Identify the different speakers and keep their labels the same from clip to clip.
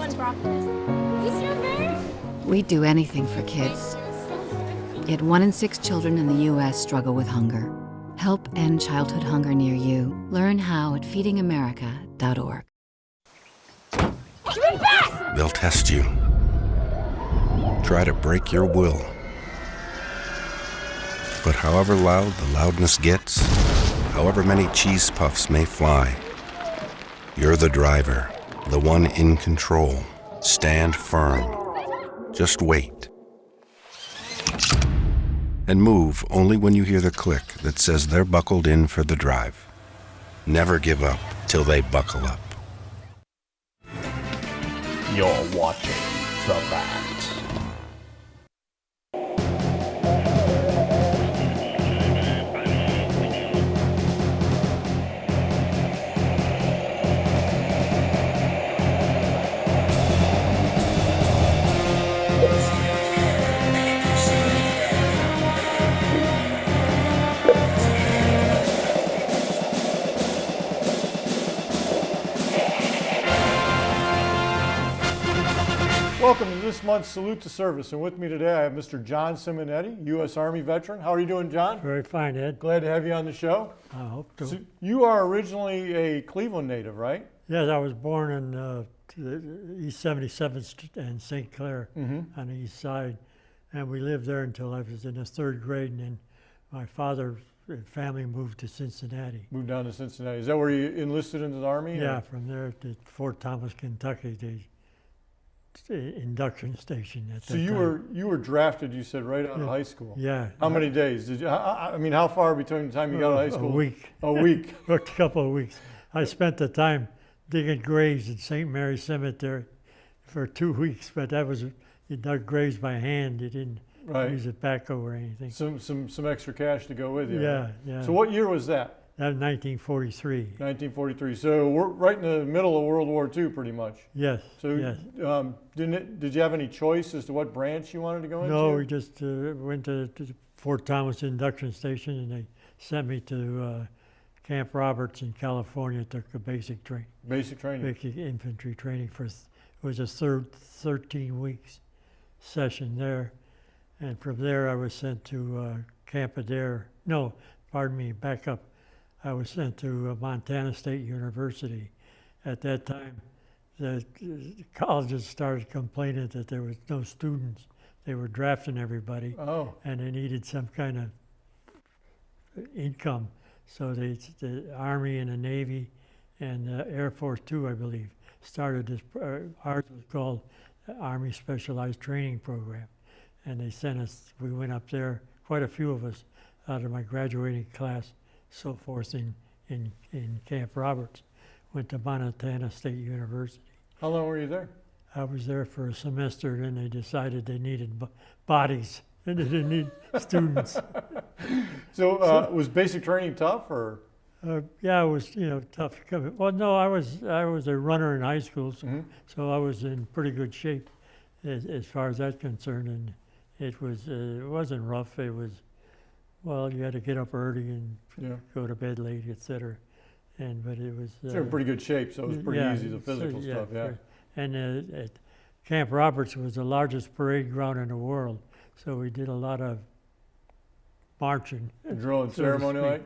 Speaker 1: Everyone brought this. Is this your bear?
Speaker 2: We'd do anything for kids. Yet 1 in 6 children in the U.S. struggle with hunger. Help end childhood hunger near you. Learn how at feedingamerica.org.
Speaker 1: Give it back!
Speaker 3: They'll test you. Try to break your will. But however loud the loudness gets, however many cheese puffs may fly, you're the driver, the one in control. Stand firm. Just wait. And move only when you hear the click that says they're buckled in for the drive. Never give up till they buckle up.
Speaker 4: You're watching The Bat.
Speaker 5: Welcome to this month's Salute to Service, and with me today I have Mr. John Simonetti, U.S. Army veteran. How are you doing, John?
Speaker 6: Very fine, Ed.
Speaker 5: Glad to have you on the show.
Speaker 6: I hope to.
Speaker 5: So you are originally a Cleveland native, right?
Speaker 6: Yes, I was born in East 77th and St. Clair on the east side, and we lived there until I was in the 3rd grade, and then my father and family moved to Cincinnati.
Speaker 5: Moved down to Cincinnati. Is that where you enlisted into the Army?
Speaker 6: Yeah,
Speaker 5: or?
Speaker 6: from there to Fort Thomas, Kentucky, the induction station at that
Speaker 5: So you
Speaker 6: time.
Speaker 5: were drafted, you said, right out of high school?
Speaker 6: Yeah.
Speaker 5: How many days? Did you? I mean, how far between the time you got out of high school?
Speaker 6: A week.
Speaker 5: A week.
Speaker 6: A couple of weeks. I spent the time digging graves in St. Mary's Cemetery for 2 weeks, but that was, you dug graves by hand. You didn't use a backhoe or anything.
Speaker 5: Some extra cash to go with you.
Speaker 6: Yeah,
Speaker 5: right?
Speaker 6: yeah.
Speaker 5: So what year was that?
Speaker 6: That was 1943.
Speaker 5: 1943. So we're right in the middle of World War II, pretty much.
Speaker 6: Yes.
Speaker 5: So
Speaker 6: yes.
Speaker 5: Did you have any choice as to what branch you wanted to go into?
Speaker 6: No, we just went to Fort Thomas Induction Station, and they sent me to Camp Roberts in California. Took a basic training.
Speaker 5: Basic training.
Speaker 6: Basic infantry training for it was a 13 weeks session there, and from there I was sent to Camp Adair. No, pardon me. Back up. I was sent to Montana State University. At that time, the colleges started complaining that there was no students. They were drafting everybody, and they needed some kind of income. So the Army and the Navy and the Air Force too, I believe, started this. Ours was called the Army Specialized Training Program, and they sent us. We went up there, quite a few of us, out of my graduating class. So forth in Camp Roberts, went to Montana State University.
Speaker 5: How long were you there?
Speaker 6: I was there for a semester, then they decided they needed bodies, and they didn't need students.
Speaker 5: So was basic training tough, or?
Speaker 6: Yeah, it was tough. Well, no, I was a runner in high school, so I was in pretty good shape as far as that's concerned, and it wasn't rough. It was. Well, you had to get up early and go to bed late, etc. But it was.
Speaker 5: So you're in pretty good shape, so it was pretty easy, the physical stuff, yeah.
Speaker 6: And at Camp Roberts was the largest parade ground in the world, so we did a lot of marching.
Speaker 5: Drill and ceremony, like?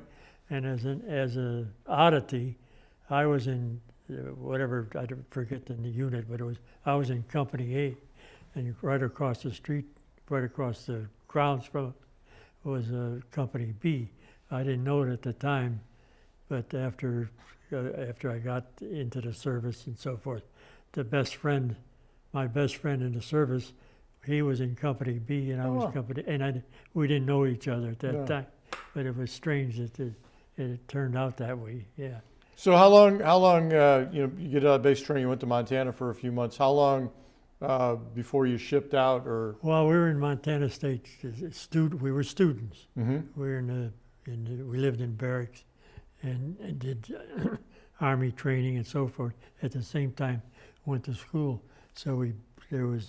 Speaker 6: And as a oddity, I was in whatever, I forget the unit, but I was in Company A, and right across the street, right across the grounds from was Company B. I didn't know it at the time, but after I got into the service and so forth, my best friend in the service, he was in Company B and I was Company, and we didn't know each other at that time, but it was strange that it turned out that way. Yeah.
Speaker 5: So how long you get out of base training? You went to Montana for a few months. How long before you shipped out, or?
Speaker 6: Well, we were in Montana State. We were students.
Speaker 5: Mm-hmm.
Speaker 6: We were we lived in barracks, and did Army training and so forth. At the same time, went to school. So there was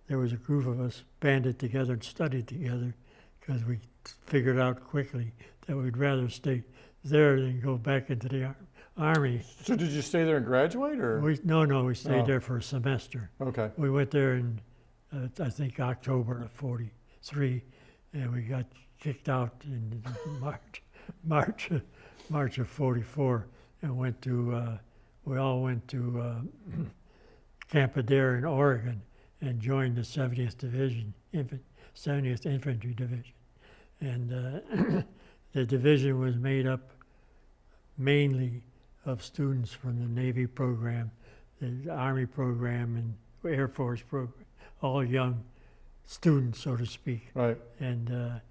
Speaker 6: a group of us banded together and studied together, because we figured out quickly that we'd rather stay there than go back into the Army.
Speaker 5: So did you stay there and graduate, or?
Speaker 6: No, we stayed
Speaker 5: Oh.
Speaker 6: there for a semester.
Speaker 5: Okay.
Speaker 6: We went there in, I think, October of '43, and we got kicked out in March of '44, and went to. We all went to Camp Adair in Oregon, and joined the 70th Division, 70th Infantry Division, and the division was made up mainly of students from the Navy program, the Army program, and Air Force program, all young students, so to speak.
Speaker 5: Right.
Speaker 6: And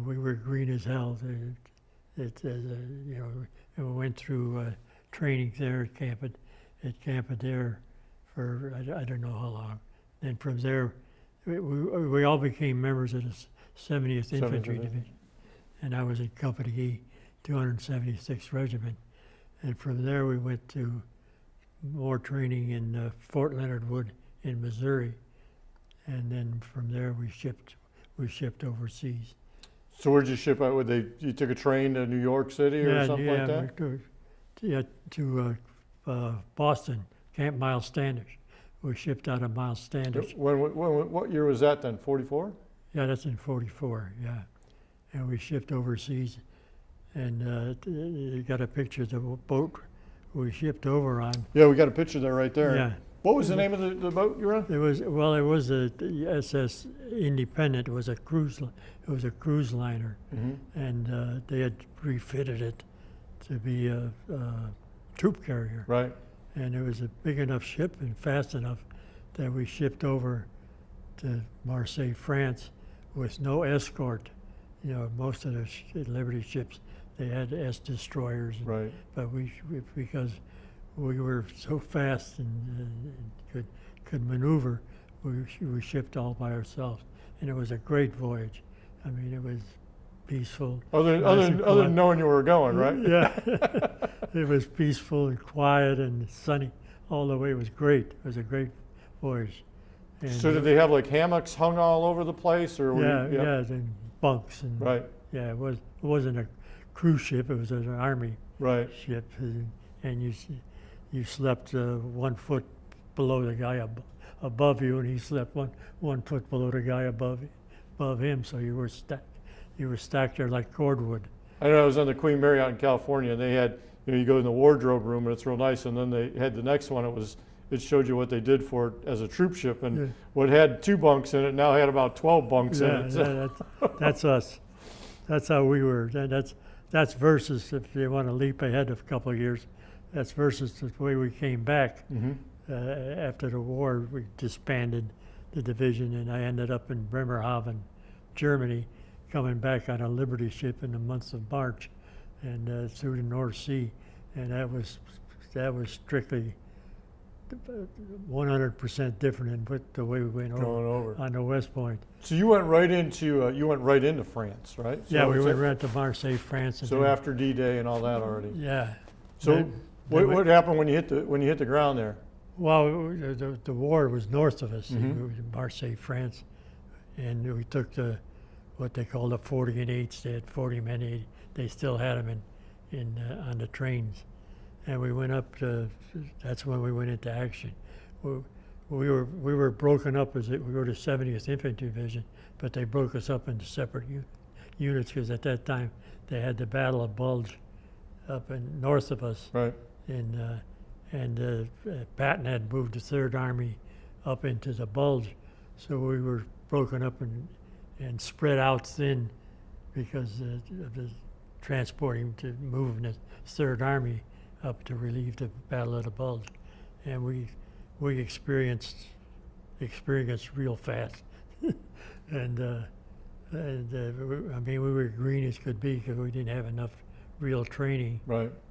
Speaker 6: we were green as hell. You know, and we went through training there at Camp Adair for I don't know how long. Then from there, we all became members of the 70th Infantry Division, and I was in Company E, 276th Regiment. And from there we went to more training in Fort Leonard Wood in Missouri, and then from there we shipped overseas.
Speaker 5: So where'd you ship out? You took a train to New York City or something like that?
Speaker 6: To Boston, Camp Miles Standish. We shipped out of Miles Standish.
Speaker 5: What year was that then? 44?
Speaker 6: Yeah, that's in '44. Yeah, and we shipped overseas. And you got a picture of the boat we shipped over on.
Speaker 5: Yeah, we got a picture there right there.
Speaker 6: Yeah.
Speaker 5: What was the name of the boat you were on?
Speaker 6: It was the SS Independent. It was a cruise liner, and they had refitted it to be a troop carrier.
Speaker 5: Right.
Speaker 6: And it was a big enough ship and fast enough that we shipped over to Marseille, France, with no escort. You know, most of the Liberty ships, they had S destroyers.
Speaker 5: Right.
Speaker 6: But because we were so fast and could maneuver, we shipped all by ourselves, and it was a great voyage. I mean, it was peaceful.
Speaker 5: Other than knowing you were going, right?
Speaker 6: Yeah, it was peaceful and quiet and sunny all the way. It was great. It was a great voyage. And
Speaker 5: So did they have like hammocks hung all over the place, or?
Speaker 6: Yeah, and bunks and.
Speaker 5: Right.
Speaker 6: Yeah, it wasn't a cruise ship. It was an Army
Speaker 5: Right.
Speaker 6: ship, and you slept 1 foot below the guy above you, and he slept one foot below the guy above him. So you were stacked there like cordwood.
Speaker 5: I know I was on the Queen Mary out in California, and they had, you go in the wardrobe room, and it's real nice, and then they had the next one. It showed you what they did for it as a troop ship, and what had 2 bunks in it now had about 12 bunks in it. So.
Speaker 6: That's us. That's how we were. That's versus, if you want to leap ahead of a couple of years, that's versus the way we came back. After the war. We disbanded the division, and I ended up in Bremerhaven, Germany, coming back on a Liberty ship in the month of March, and through the North Sea, and that was strictly 100% different than the way we went over on the West Point.
Speaker 5: So you went right into France, right? So
Speaker 6: yeah, we went right to Marseille, France.
Speaker 5: So after D-Day and all that already.
Speaker 6: Yeah.
Speaker 5: So what happened when you hit the ground there?
Speaker 6: Well, the war was north of us. We were in Marseille, France, and we took what they called the 40 and 8s. They had 40 men. They still had them on the trains. And we went up to, that's when we went into action. We were broken up we were the 70th Infantry Division, but they broke us up into separate units because at that time they had the Battle of Bulge up in north of us.
Speaker 5: Right.
Speaker 6: And Patton had moved the 3rd Army up into the Bulge, so we were broken up and spread out thin because of the transporting to moving the 3rd Army up to relieve the Battle of the Bulge, and we experienced real fast, and I mean we were green as could be because we didn't have enough real training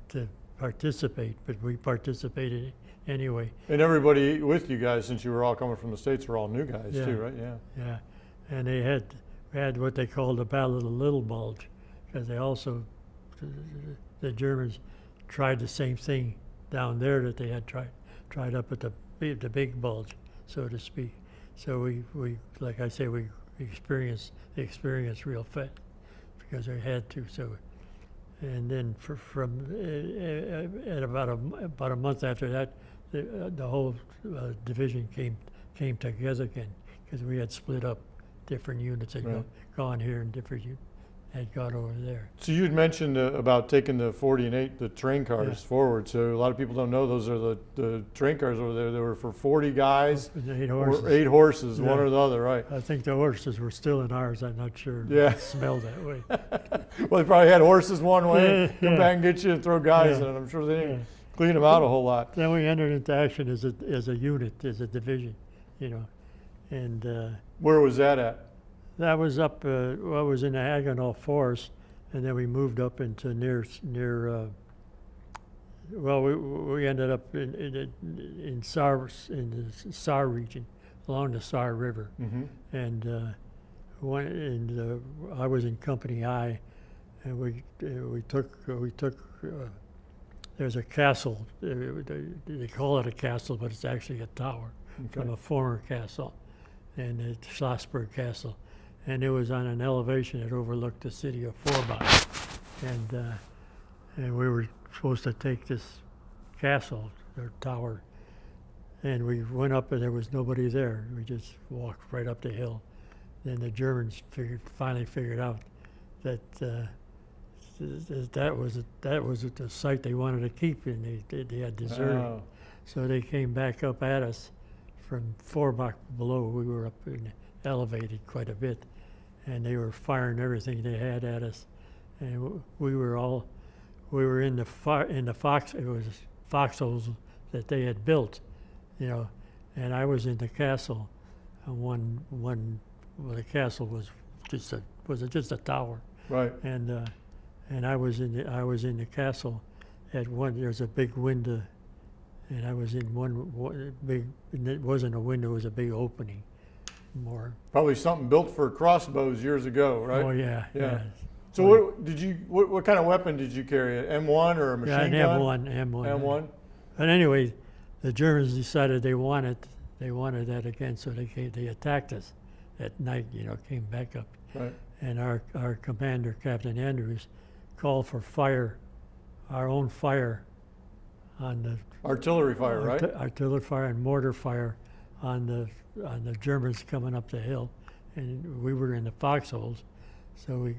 Speaker 6: to participate, but we participated anyway.
Speaker 5: And everybody with you guys, since you were all coming from the States, were all new guys too, right? Yeah.
Speaker 6: Yeah, and they had what they called the Battle of the Little Bulge, because they also the Germans tried the same thing down there that they had tried up at the big bulge, so to speak. So we like I say, we experienced the experience real fast because we had to. So, and then from and about a month after that, the whole division came together again, because we had split up. Different units had gone here, and different had gone over there.
Speaker 5: So you had mentioned about taking the 40 and 8, the train cars forward. So a lot of people don't know those are the train cars over there. They were for 40 guys,
Speaker 6: 8 horses.
Speaker 5: or 8 horses,
Speaker 6: Yeah.
Speaker 5: one or the other, right?
Speaker 6: I think the horses were still in ours. I'm not sure.
Speaker 5: Yeah.
Speaker 6: It smelled that way.
Speaker 5: Well, they probably had horses one way,
Speaker 6: Yeah,
Speaker 5: come
Speaker 6: yeah.
Speaker 5: back and get you and throw guys
Speaker 6: Yeah.
Speaker 5: in. I'm sure they didn't
Speaker 6: Yeah.
Speaker 5: clean them out a whole lot.
Speaker 6: Then we entered into action as a unit, as a division, and
Speaker 5: Where was that at?
Speaker 6: that was up. Well, it was in the Agonal Forest, and then we moved up into near. Well, we ended up in Saar, in the Saar region, along the Saar River,
Speaker 5: Mm-hmm.
Speaker 6: and I was in Company I, and we took. There's a castle. They call it a castle, but it's actually a tower from a former castle, and it's Schlossberg Castle, and it was on an elevation that overlooked the city of Forbach, and we were supposed to take this castle, or tower, and we went up and there was nobody there. We just walked right up the hill. Then the Germans finally figured out that that was the site they wanted to keep, and they had deserted.
Speaker 5: Oh.
Speaker 6: So they came back up at us from Forbach below. We were up and elevated quite a bit, and they were firing everything they had at us, and we were in the foxholes that they had built, and I was in the castle, and the castle was just a tower,
Speaker 5: Right.
Speaker 6: and I was in the castle at one. There's a big window, and I was in one big. And it wasn't a window; it was a big opening. More.
Speaker 5: Probably something built for crossbows years ago, right?
Speaker 6: Oh yeah.
Speaker 5: Yeah. So what kind of weapon did you carry? An M1 or a machine gun?
Speaker 6: M1.
Speaker 5: M1.
Speaker 6: But anyway, the Germans decided they wanted that again, so they attacked us at night. Came back up,
Speaker 5: Right.
Speaker 6: and our commander, Captain Andrews, called for fire, our own fire, on the
Speaker 5: Artillery fire, right?
Speaker 6: artillery fire and mortar fire on the Germans coming up the hill, and we were in the foxholes, so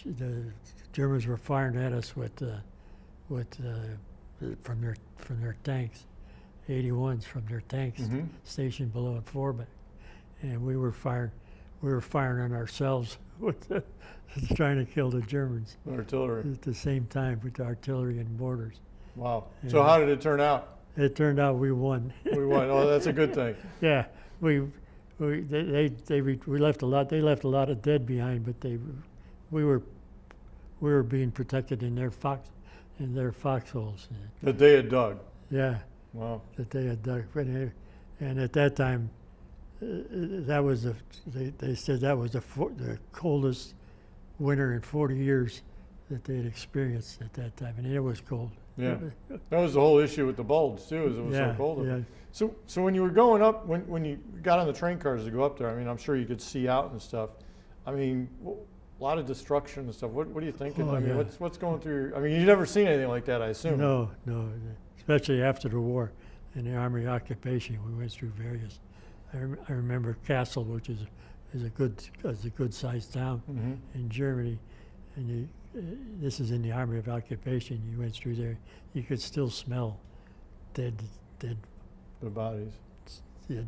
Speaker 6: the Germans were firing at us from their tanks, 81s from their tanks
Speaker 5: Mm-hmm.
Speaker 6: stationed below at Forbach, and we were firing on ourselves trying to kill the Germans
Speaker 5: Artillery.
Speaker 6: at the same time with artillery and mortars.
Speaker 5: Wow.
Speaker 6: Yeah.
Speaker 5: So how did it turn out?
Speaker 6: It turned out we won.
Speaker 5: We won. Oh, that's a good thing.
Speaker 6: Yeah, we left a lot. They left a lot of dead behind, but we were being protected in their foxholes.
Speaker 5: That they had dug.
Speaker 6: Yeah,
Speaker 5: Wow.
Speaker 6: that they had dug. And at that time, they said that was the coldest winter in 40 years that they had experienced at that time, and it was cold.
Speaker 5: Yeah. That was the whole issue with the bulge too, is it was
Speaker 6: Yeah,
Speaker 5: so cold.
Speaker 6: yeah.
Speaker 5: So when you were going up, when you got on the train cars to go up there, I mean, I'm sure you could see out and stuff. I mean, a lot of destruction and stuff. What are you thinking?
Speaker 6: Oh,
Speaker 5: I mean,
Speaker 6: yeah.
Speaker 5: what's going through I mean, you've never seen anything like that, I assume.
Speaker 6: No, especially after the war, in the Army occupation, we went through various. I remember Kassel, which is a good sized town
Speaker 5: Mm-hmm.
Speaker 6: in Germany, and this is in the Army of Occupation. You went through there, you could still smell dead
Speaker 5: The bodies.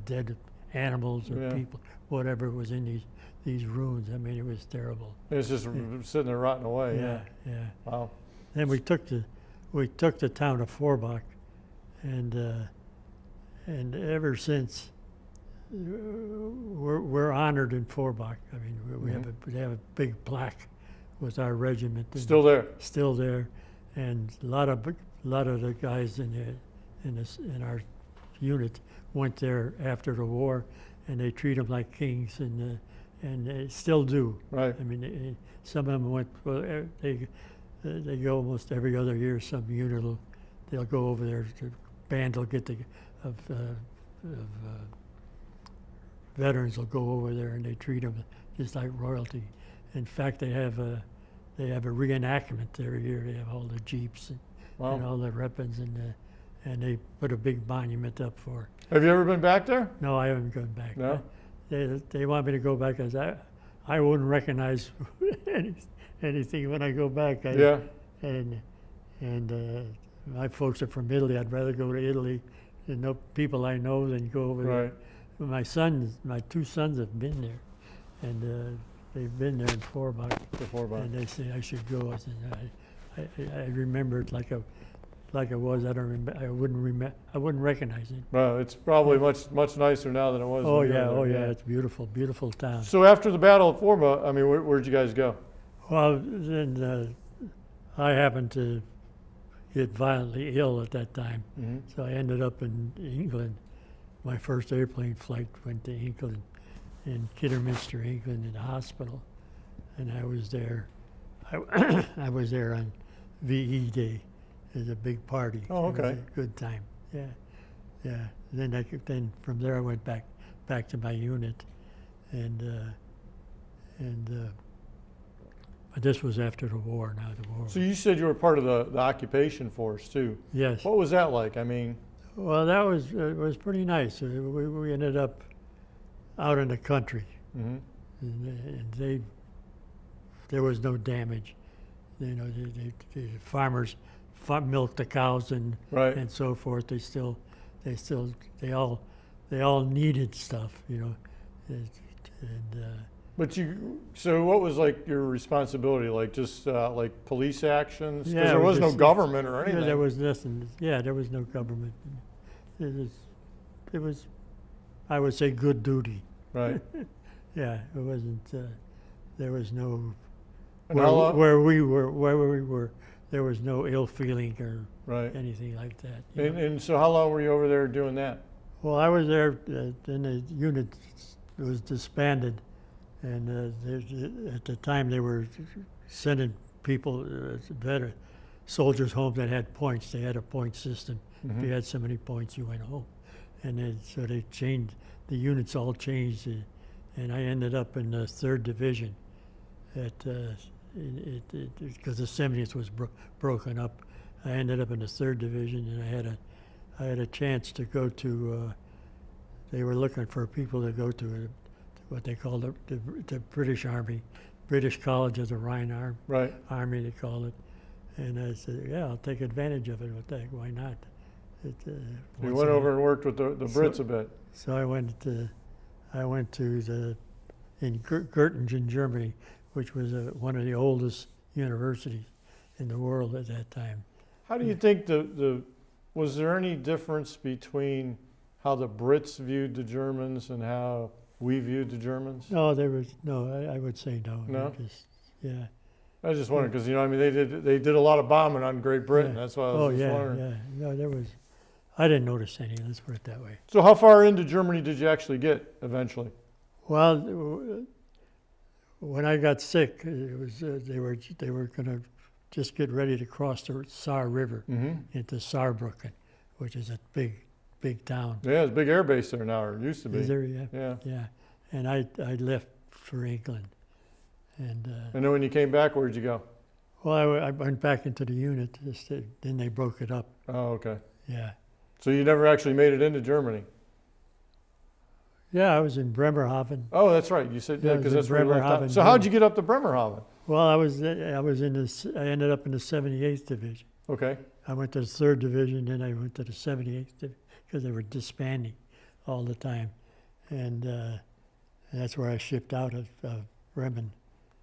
Speaker 6: dead animals or
Speaker 5: Yeah.
Speaker 6: people, whatever was in these ruins. I mean, it was terrible.
Speaker 5: It's just sitting there rotting away.
Speaker 6: Yeah.
Speaker 5: Wow.
Speaker 6: Then we took the town of Forbach, and ever since we're honored in Forbach. I mean, we have a big plaque with our regiment.
Speaker 5: Still there.
Speaker 6: Still there, and a lot of the guys in our unit went there after the war, and they treat them like kings, and they still do.
Speaker 5: Right.
Speaker 6: I mean, some of them went. Well, they go almost every other year. Some unit they'll go over there. The band will get veterans will go over there, and they treat them just like royalty. In fact, they have they have a reenactment every year. They have all the jeeps and
Speaker 5: Wow.
Speaker 6: all the weapons, and they put a big monument up for it.
Speaker 5: Have you ever been back there?
Speaker 6: No, I haven't gone back.
Speaker 5: No?
Speaker 6: They want me to go back because I wouldn't recognize anything when I go back.
Speaker 5: Yeah.
Speaker 6: And my folks are from Italy. I'd rather go to Italy and know people I know than go over
Speaker 5: Right.
Speaker 6: there. My two sons have been there, and they've been there before about. And they say I should go. I said I remember it like it was. I don't remember. I wouldn't recognize it.
Speaker 5: Well, it's probably much nicer now than it was.
Speaker 6: Oh
Speaker 5: when you
Speaker 6: yeah,
Speaker 5: were there.
Speaker 6: It's beautiful, beautiful town.
Speaker 5: So after the Battle of Forma, I mean, where'd you guys go?
Speaker 6: Well, then I happened to get violently ill at that time, so I ended up in England. My first airplane flight went to England, in Kidderminster, England, in the hospital, and I was there. I was there on VE Day. It was a big party.
Speaker 5: Oh, okay.
Speaker 6: It was a good time. Yeah. Then from there I went back to my unit, and but this was after the war. Now the war.
Speaker 5: So you said you were part of the occupation force too.
Speaker 6: Yes.
Speaker 5: What was that like? I mean,
Speaker 6: Well, that was pretty nice. We ended up out in the country,
Speaker 5: mhm.
Speaker 6: and there was no damage. You know, the farmers milked the cows and
Speaker 5: Right.
Speaker 6: and so forth. They all needed stuff. You know,
Speaker 5: So what was like your responsibility? Like just like police actions? 'Cause
Speaker 6: Yeah,
Speaker 5: there
Speaker 6: we
Speaker 5: was no
Speaker 6: just-
Speaker 5: government or anything.
Speaker 6: yeah, there was nothing. Yeah, there was no government. It was, I would say, good duty.
Speaker 5: Right.
Speaker 6: Yeah, it wasn't. There was no.
Speaker 5: And how long-
Speaker 6: Where we were, there was no ill feeling or
Speaker 5: Right.
Speaker 6: anything like that. you know.
Speaker 5: And so how long were you over there doing that?
Speaker 6: Well, I was there, then the unit was disbanded, and at the time they were sending people, soldiers home that had points. They had a point system. If you had so many points, you went home. And then, so they changed, the units all changed, and I ended up in the 3rd Division because the 70th was broken up. I ended up in the 3rd Division, and I had a chance to go to, they were looking for people to go to what they called the British Army, British College of the Rhine
Speaker 5: Right.
Speaker 6: Army, they called it. And I said, yeah, I'll take advantage of it. Why not?
Speaker 5: You
Speaker 6: once
Speaker 5: went
Speaker 6: again-
Speaker 5: over and worked with the Brits a bit.
Speaker 6: So I went to in Göttingen, Germany, which was one of the oldest universities in the world at that time.
Speaker 5: How do you think was there any difference between how the Brits viewed the Germans and how we viewed the Germans?
Speaker 6: No, there was no. I would say no.
Speaker 5: No?
Speaker 6: Yeah.
Speaker 5: I was just wondering because I mean they did a lot of bombing on Great Britain.
Speaker 6: Yeah.
Speaker 5: That's why I was just
Speaker 6: yeah,
Speaker 5: wondering.
Speaker 6: yeah. No, there was. I didn't notice any. Let's put it that way.
Speaker 5: So how far into Germany did you actually get eventually?
Speaker 6: Well, when I got sick, it was they were going to just get ready to cross the Saar River into Saarbrücken, which is a big town.
Speaker 5: Yeah, there's a big air base there now, or it used to be.
Speaker 6: Is there? Yeah.
Speaker 5: Yeah.
Speaker 6: Yeah. And I left for England, and
Speaker 5: And then when you came back, where'd you go?
Speaker 6: well, I went back into the unit. Then they broke it up.
Speaker 5: Oh, okay.
Speaker 6: Yeah.
Speaker 5: So you never actually made it into Germany?
Speaker 6: Yeah, I was in Bremerhaven.
Speaker 5: Oh, that's right. You said
Speaker 6: Yeah,
Speaker 5: because
Speaker 6: I
Speaker 5: that's
Speaker 6: was in
Speaker 5: where you left out.
Speaker 6: Bremerhaven,
Speaker 5: So how'd
Speaker 6: Germany.
Speaker 5: you get up to Bremerhaven?
Speaker 6: Well, I ended up in the 78th Division.
Speaker 5: Okay.
Speaker 6: I went to the 3rd Division, then I went to the 78th Division because they were disbanding all the time, and that's where I shipped out of Bremen.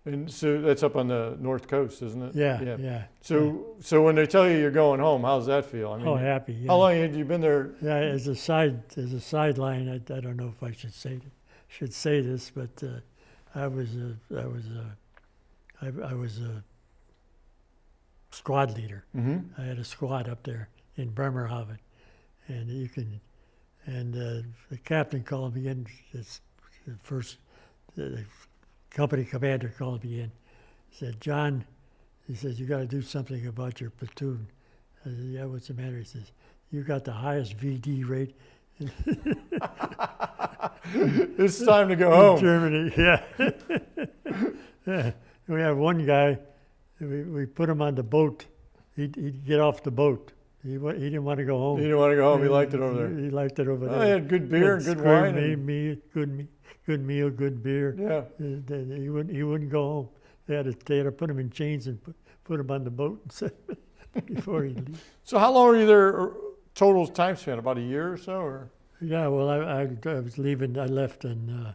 Speaker 5: And so that's up on the north coast, isn't it?
Speaker 6: Yeah.
Speaker 5: So when they tell you you're going home, how's that feel? I mean,
Speaker 6: Oh, happy. Yeah.
Speaker 5: how long had you been there?
Speaker 6: Yeah, as a sideline, I don't know if I should say this, but I was a squad leader. I had a squad up there in Bremerhaven, and the captain called me in. The company commander called me in. He said, "John," he says, "you got to do something about your platoon." I said, "Yeah, what's the matter?" He says, "You got the highest VD rate
Speaker 5: It's time to go
Speaker 6: in
Speaker 5: home.
Speaker 6: Germany." Yeah. Yeah. We had one guy we put him on the boat. He'd get off the boat. He didn't want to go home.
Speaker 5: He didn't want to go home. He liked it over there.
Speaker 6: He liked it over
Speaker 5: Well,
Speaker 6: there.
Speaker 5: they had good beer and good
Speaker 6: Square
Speaker 5: wine. and-
Speaker 6: good meal, good beer.
Speaker 5: Yeah.
Speaker 6: He wouldn't go home. They had to put him in chains and put him on the boat and set before he'd leave.
Speaker 5: So how long were you there? Total time spent? About a year or so, or?
Speaker 6: Yeah, well, I was leaving. I left in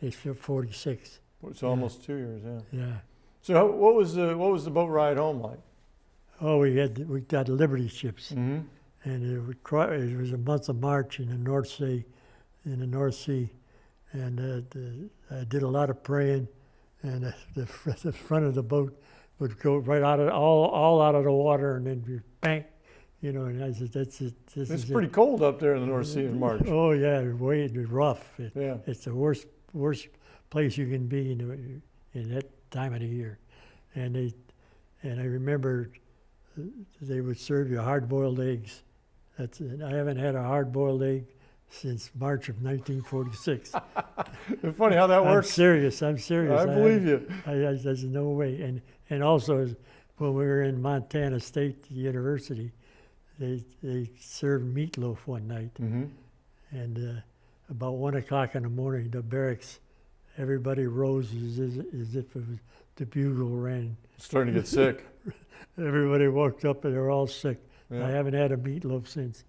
Speaker 6: age 46.
Speaker 5: So almost 2 years. Yeah.
Speaker 6: Yeah.
Speaker 5: So what was the boat ride home like?
Speaker 6: Oh, we got Liberty ships,
Speaker 5: Mm-hmm.
Speaker 6: and it was a month of March in the North Sea, and I did a lot of praying, and the front of the boat would go right out of all out of the water, and then be bang, and I said, "That's it.
Speaker 5: It's pretty cold up there in the North Sea in March.
Speaker 6: Oh yeah, it was rough.
Speaker 5: Yeah.
Speaker 6: It's the worst place you can be in that time of the year, and I remember they would serve you hard-boiled eggs. I haven't had a hard-boiled egg since March of 1946.
Speaker 5: It's funny how that works.
Speaker 6: I'm serious.
Speaker 5: I believe you.
Speaker 6: There's no way. And also, when we were in Montana State University, they served meatloaf one night.
Speaker 5: Mm-hmm.
Speaker 6: And about 1 o'clock in the morning, the barracks, everybody rose as if it was the bugle rang.
Speaker 5: Starting to get sick.
Speaker 6: Everybody woke up and they're all sick.
Speaker 5: Yeah.
Speaker 6: I haven't had a meatloaf since.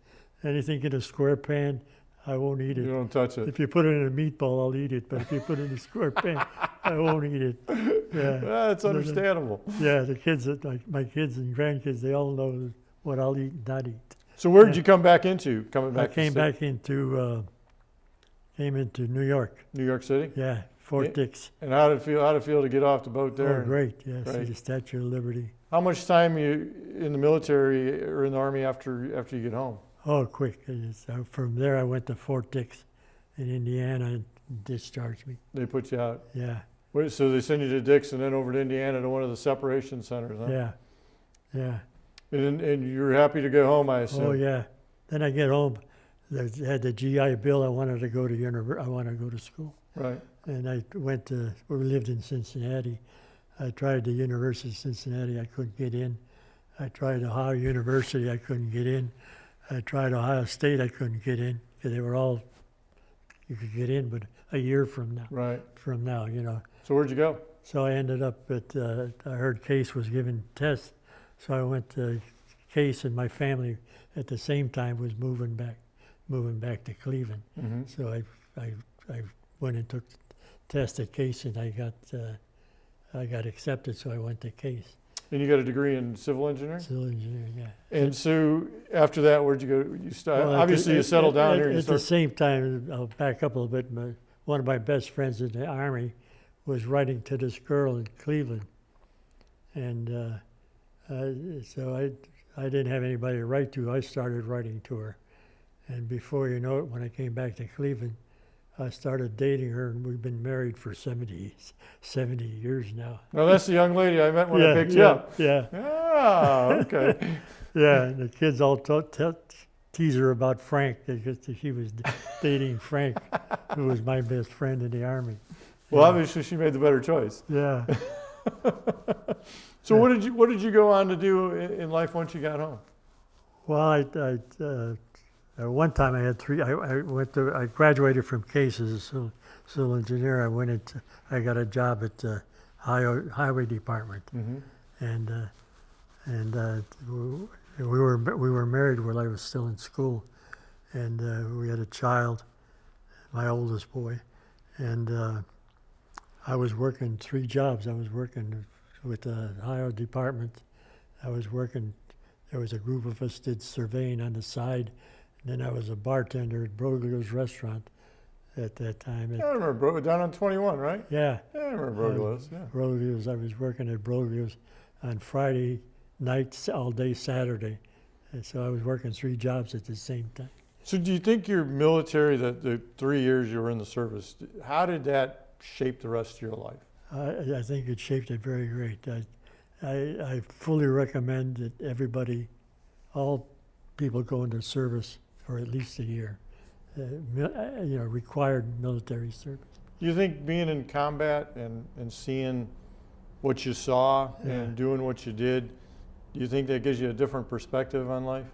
Speaker 6: Anything in a square pan, I won't eat it.
Speaker 5: You don't touch it.
Speaker 6: If you put it in a meatball, I'll eat it. But if you put it in a square pan, I won't eat it. Yeah,
Speaker 5: That's understandable.
Speaker 6: yeah. The kids, my kids and grandkids, they all know what I'll eat and not eat.
Speaker 5: So where did you come back into?
Speaker 6: I came back into New York.
Speaker 5: New York City.
Speaker 6: Yeah, Fort Dix.
Speaker 5: And how did it feel? How did it feel to get off the boat there?
Speaker 6: Oh, great. Yeah, see
Speaker 5: Right.
Speaker 6: the Statue of Liberty.
Speaker 5: How much time you in the military or in the army after you get home?
Speaker 6: Oh, quick. From there, I went to Fort Dix in Indiana and discharged me.
Speaker 5: They put you out.
Speaker 6: Yeah,
Speaker 5: Wait, so they send you to Dix and then over to Indiana to one of the separation centers, huh?
Speaker 6: yeah, yeah.
Speaker 5: And you're happy to go home, I assume.
Speaker 6: Oh, yeah. Then I get home. I had the GI Bill. I wanted to go to I wanted to go to school.
Speaker 5: Right.
Speaker 6: And I went to, we lived in Cincinnati. I tried the University of Cincinnati, I couldn't get in. I tried Ohio University, I couldn't get in. I tried Ohio State, I couldn't get in, because they were all, you could get in, but a year from now.
Speaker 5: Right.
Speaker 6: From now,
Speaker 5: So where'd you go?
Speaker 6: So I ended up at, I heard Case was giving tests, so I went to Case, and my family at the same time was moving back to Cleveland.
Speaker 5: Mm-hmm.
Speaker 6: So I went and took the test at Case, and I got accepted, so I went to Case.
Speaker 5: And you got a degree in civil engineering?
Speaker 6: Civil engineering, yeah.
Speaker 5: And so after that, where'd you go? You obviously you settled down here.
Speaker 6: At the same time, I'll back up a little bit. One of my best friends in the Army was writing to this girl in Cleveland, and so I didn't have anybody to write to. I started writing to her, and before you know it, when I came back to Cleveland, I started dating her, and we've been married for 70 years now.
Speaker 5: Now that's the young lady I met when I picked you up.
Speaker 6: Yeah.
Speaker 5: Ah, okay.
Speaker 6: Yeah, and the kids all tease her about Frank, because she was dating Frank, who was my best friend in the Army.
Speaker 5: Well, obviously she made the better choice.
Speaker 6: Yeah.
Speaker 5: So what did you go on to do in life once you got home?
Speaker 6: Well, at one time I had I graduated from Case as a civil engineer. I got a job at the highway department,
Speaker 5: Mm-hmm.
Speaker 6: and we were married while I was still in school, and we had a child, my oldest boy, and I was working 3 jobs. I was working with the highway department. There was a group of us did surveying on the side. And then I was a bartender at Broglio's restaurant at that time.
Speaker 5: I remember down on 21, right?
Speaker 6: Yeah.
Speaker 5: Yeah, I remember Broglio's. Yeah.
Speaker 6: Broglio's. I was working at Broglio's on Friday nights, all day Saturday. And so I was working 3 jobs at the same time.
Speaker 5: So do you think your military, the 3 years you were in the service, how did that shape the rest of your life?
Speaker 6: I think it shaped it very great. I fully recommend that everybody, all people go into service for at least a year, required military service.
Speaker 5: Do you think being in combat and seeing what you saw and doing what you did, do you think that gives you a different perspective on life?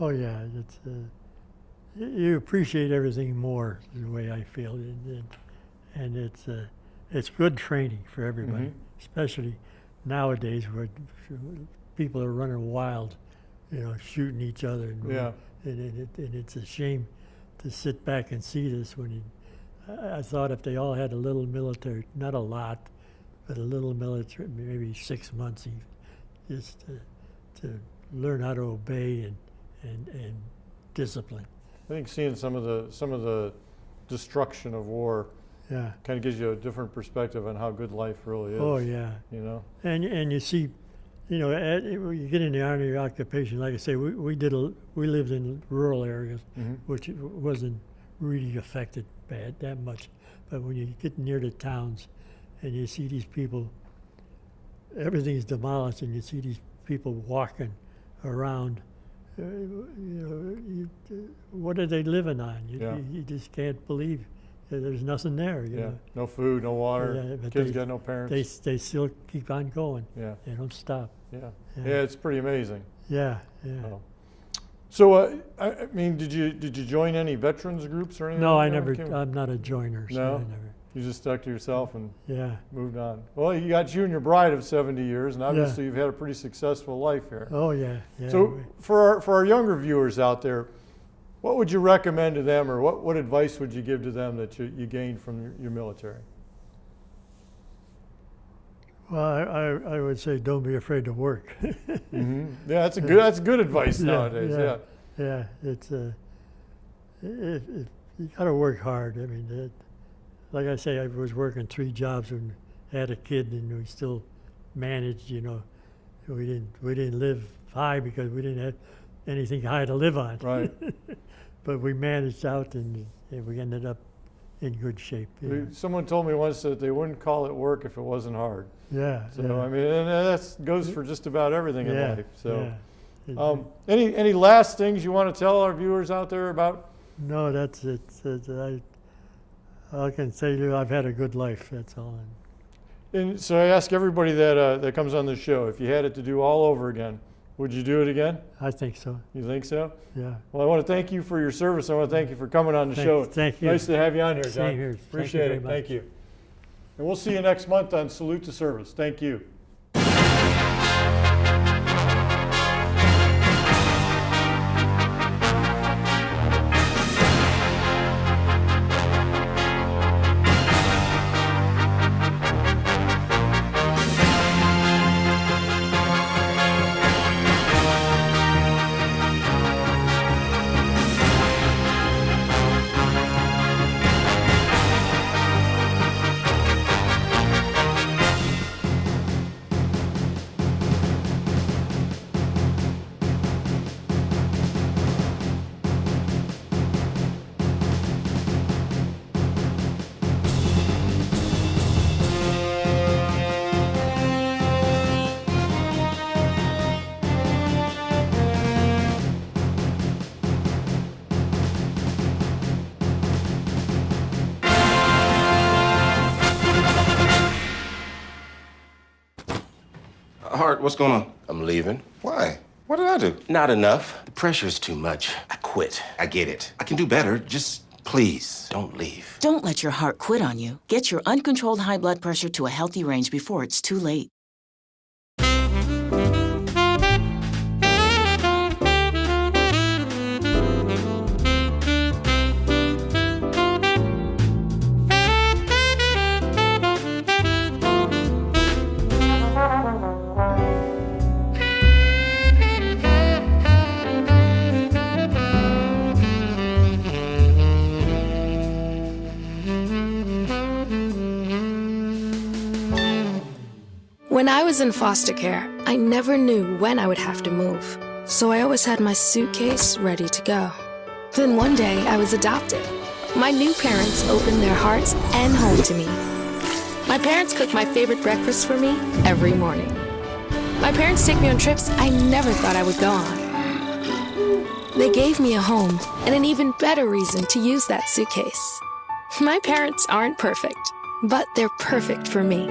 Speaker 6: Oh yeah, it's you appreciate everything more, the way I feel, and it's good training for everybody, especially nowadays where people are running wild, shooting each other, and it's a shame to sit back and see this. I thought if they all had a little military, not a lot, but a little military, maybe 6 months even, just to learn how to obey and discipline.
Speaker 5: I think seeing some of the destruction of war kind of gives you a different perspective on how good life really is.
Speaker 6: Oh yeah. And you see, you get in the army occupation. Like I say, we lived in rural areas, which wasn't really affected that much. But when you get near the towns, and you see these people, everything's demolished, and you see these people walking around. What are they living on? You just can't believe there's nothing there. You know?
Speaker 5: No food, no water. Kids got no parents.
Speaker 6: They still keep on going.
Speaker 5: Yeah,
Speaker 6: they don't stop.
Speaker 5: Yeah, it's pretty amazing.
Speaker 6: Yeah.
Speaker 5: So, I mean, did you join any veterans groups or anything?
Speaker 6: No,
Speaker 5: like
Speaker 6: I
Speaker 5: that?
Speaker 6: never. I'm not a joiner. So
Speaker 5: No?
Speaker 6: I never.
Speaker 5: You just stuck to yourself and
Speaker 6: Yeah.
Speaker 5: moved on. Well, you got you and your bride of 70 years, and obviously you've had a pretty successful life here.
Speaker 6: Oh yeah.
Speaker 5: So for our younger viewers out there, what would you recommend to them, or what advice would you give to them that you gained from your military?
Speaker 6: Well, I would say don't be afraid to work.
Speaker 5: Yeah, that's good advice nowadays.
Speaker 6: Yeah, it's you got to work hard. I mean, like I say, I was working 3 jobs and had a kid, and we still managed. We didn't live high because we didn't have anything high to live on.
Speaker 5: Right.
Speaker 6: But we managed out, and we ended up in good shape.
Speaker 5: Someone told me once that they wouldn't call it work if it wasn't hard.
Speaker 6: Yeah.
Speaker 5: So I mean, and that goes for just about everything in life. So,
Speaker 6: yeah.
Speaker 5: Any last things you want to tell our viewers out there about?
Speaker 6: No, that's it. I can say to you, I've had a good life. That's all.
Speaker 5: And so I ask everybody that comes on the show, if you had it to do all over again, would you do it again?
Speaker 6: I think so.
Speaker 5: You think so?
Speaker 6: Yeah.
Speaker 5: Well, I want to thank you for your service. I want to thank you for coming on the show.
Speaker 6: Thank you.
Speaker 5: Nice to have you on here, John.
Speaker 6: Same here.
Speaker 5: Appreciate it. Thank you. And we'll see you next month on Salute to Service. Thank you.
Speaker 7: Hart, what's going on? I'm leaving. Why? What did I do? Not enough. The pressure's too much. I quit. I get it. I can do better. Just please don't leave.
Speaker 8: Don't let your heart quit on you. Get your uncontrolled high blood pressure to a healthy range before it's too late.
Speaker 9: When I was in foster care, I never knew when I would have to move, so I always had my suitcase ready to go. Then one day, I was adopted. My new parents opened their hearts and home to me. My parents cook my favorite breakfast for me every morning. My parents take me on trips I never thought I would go on. They gave me a home and an even better reason to use that suitcase. My parents aren't perfect, but they're perfect for me.